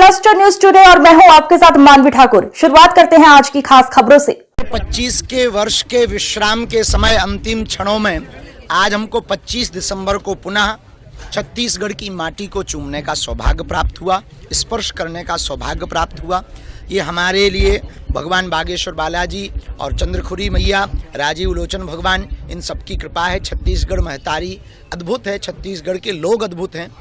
Cluster news today और मैं हूं आपके साथ मानवी ठाकुर। शुरुआत करते हैं आज की खास खबरों से। 25 के वर्ष के विश्राम के समय अंतिम क्षणों में आज हमको 25 दिसंबर को पुनः छत्तीसगढ़ की माटी को चूमने का सौभाग्य प्राप्त हुआ, स्पर्श करने का सौभाग्य प्राप्त हुआ। ये हमारे लिए भगवान बागेश्वर बालाजी और चंद्रखुरी मैया, राजीव लोचन भगवान, इन सबकी कृपा है। छत्तीसगढ़ महतारी अद्भुत है, छत्तीसगढ़ के लोग अद्भुत हैं।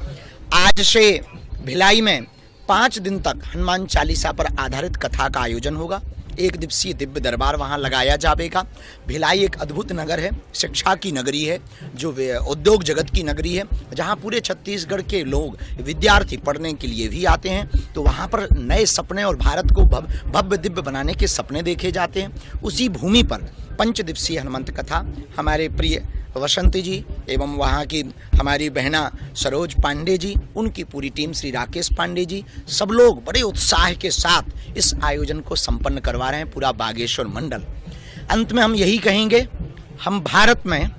आज से भिलाई में 5 दिन तक हनुमान चालीसा पर आधारित कथा का आयोजन होगा। 1 दिवसीय दिव्य दरबार वहाँ लगाया जाएगा। भिलाई एक अद्भुत नगर है, शिक्षा की नगरी है, जो उद्योग जगत की नगरी है, जहाँ पूरे छत्तीसगढ़ के लोग विद्यार्थी पढ़ने के लिए भी आते हैं। तो वहाँ पर नए सपने और भारत को भव्य दिव्य बनाने के सपने देखे जाते हैं। उसी भूमि पर 5 दिवसीय हनुमंत कथा हमारे प्रिय वसंती जी एवं वहाँ की हमारी बहना सरोज पांडे जी, उनकी पूरी टीम, श्री राकेश पांडे जी, सब लोग बड़े उत्साह के साथ इस आयोजन को संपन्न करवा रहे हैं, पूरा बागेश्वर मंडल। अंत में हम यही कहेंगे, हम भारत में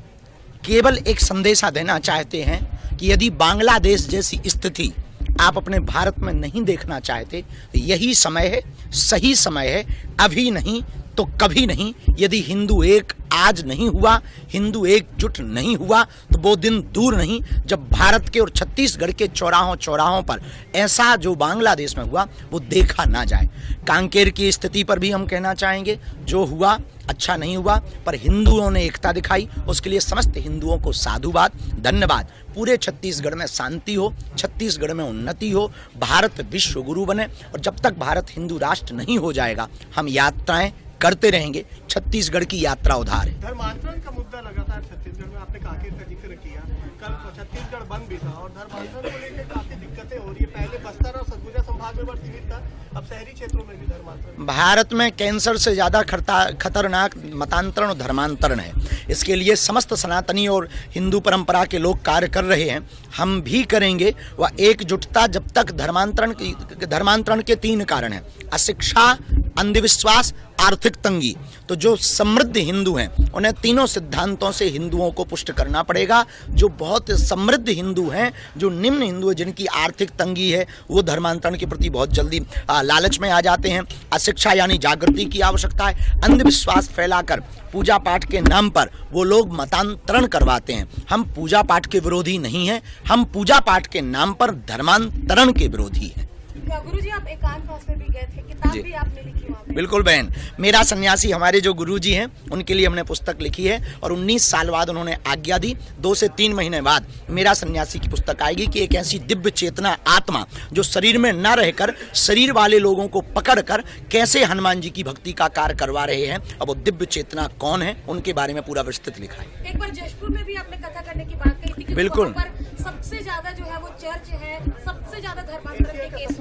केवल एक संदेशा देना चाहते हैं कि यदि बांग्लादेश जैसी स्थिति आप अपने भारत में नहीं देखना चाहते तो यही समय है, सही समय है, अभी नहीं तो कभी नहीं। यदि हिंदू एक आज नहीं हुआ, हिंदू एकजुट नहीं हुआ, तो वो दिन दूर नहीं जब भारत के और छत्तीसगढ़ के चौराहों पर ऐसा जो बांग्लादेश में हुआ वो देखा ना जाए। कांकेर की स्थिति पर भी हम कहना चाहेंगे, जो हुआ अच्छा नहीं हुआ, पर हिंदुओं ने एकता दिखाई, उसके लिए समस्त हिंदुओं को साधुवाद, धन्यवाद। पूरे छत्तीसगढ़ में शांति हो, छत्तीसगढ़ में उन्नति हो, भारत विश्व गुरु बने। और जब तक भारत हिंदू राष्ट्र नहीं हो जाएगा, हम यात्राएं करते रहेंगे। छत्तीसगढ़ की यात्रा उधार है। धर्मांतरण का मुद्दा लगातार छत्तीसगढ़ में, आपने कांकेर का जिक्र किया, कल छत्तीसगढ़ बंद भी था और धर्मांतरण को लेकर काफी दिक्कतें हो रही है। पहले बस्तर और सरगुजा संभाग में सीमित था, अब शहरी क्षेत्रों में भी धर्मांतरण। भारत में कैंसर से ज्यादा खतरनाक मतांतरण और धर्मांतरण है। इसके लिए समस्त सनातनी और हिंदू परंपरा के लोग कार्य कर रहे हैं, हम भी करेंगे। वह एकजुटता जब तक धर्मांतरण के 3 कारण हैं: अशिक्षा, अंधविश्वास, आर्थिक तंगी। तो जो समृद्ध हिंदू हैं उन्हें तीनों सिद्धांतों से हिंदुओं को पुष्ट करना पड़ेगा। जो बहुत समृद्ध हिंदू हैं, जो निम्न हिंदू हैं, जिनकी आर्थिक तंगी है, वो धर्मांतरण के प्रति बहुत जल्दी लालच में आ जाते हैं। अशिक्षा यानी जागृति की आवश्यकता है। अंधविश्वास फैलाकर पूजा पाठ के नाम पर वो लोग मतांतरण करवाते हैं। हम पूजा पाठ के विरोधी नहीं हैं, हम पूजा पाठ के नाम पर धर्मांतरण के विरोधी हैं। गुरुजी, आप एकांतवास में भी गए थे, किताब भी आपने लिखी वहाँ पे। बिल्कुल बहन, मेरा सन्यासी हमारे जो गुरुजी हैं उनके लिए हमने पुस्तक लिखी है और 19 साल बाद उन्होंने आज्ञा दी। 2 से 3 महीने बाद मेरा सन्यासी की पुस्तक आएगी कि एक ऐसी दिव्य चेतना आत्मा जो शरीर में न रहकर शरीर वाले लोगों को पकड़कर कैसे हनुमान जी की भक्ति का कार्य करवा रहे हैं, अब वो दिव्य चेतना कौन है, उनके बारे में पूरा विस्तृत लिखा है। एक बार जशपुर में भी आपने कथा करने की बात कही थी। बिल्कुल, सबसे ज्यादा जो है वो चर्च है, सबसे ज्यादा धर्मांतरण के केस।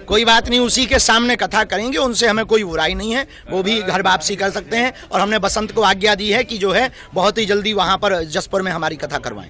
कोई बात नहीं, उसी के सामने कथा करेंगे, उनसे हमें कोई बुराई नहीं है, वो भी घर वापसी कर सकते हैं। और हमने बसंत को आज्ञा दी है कि जो है बहुत ही जल्दी वहां पर जसपुर में हमारी कथा करवाएं।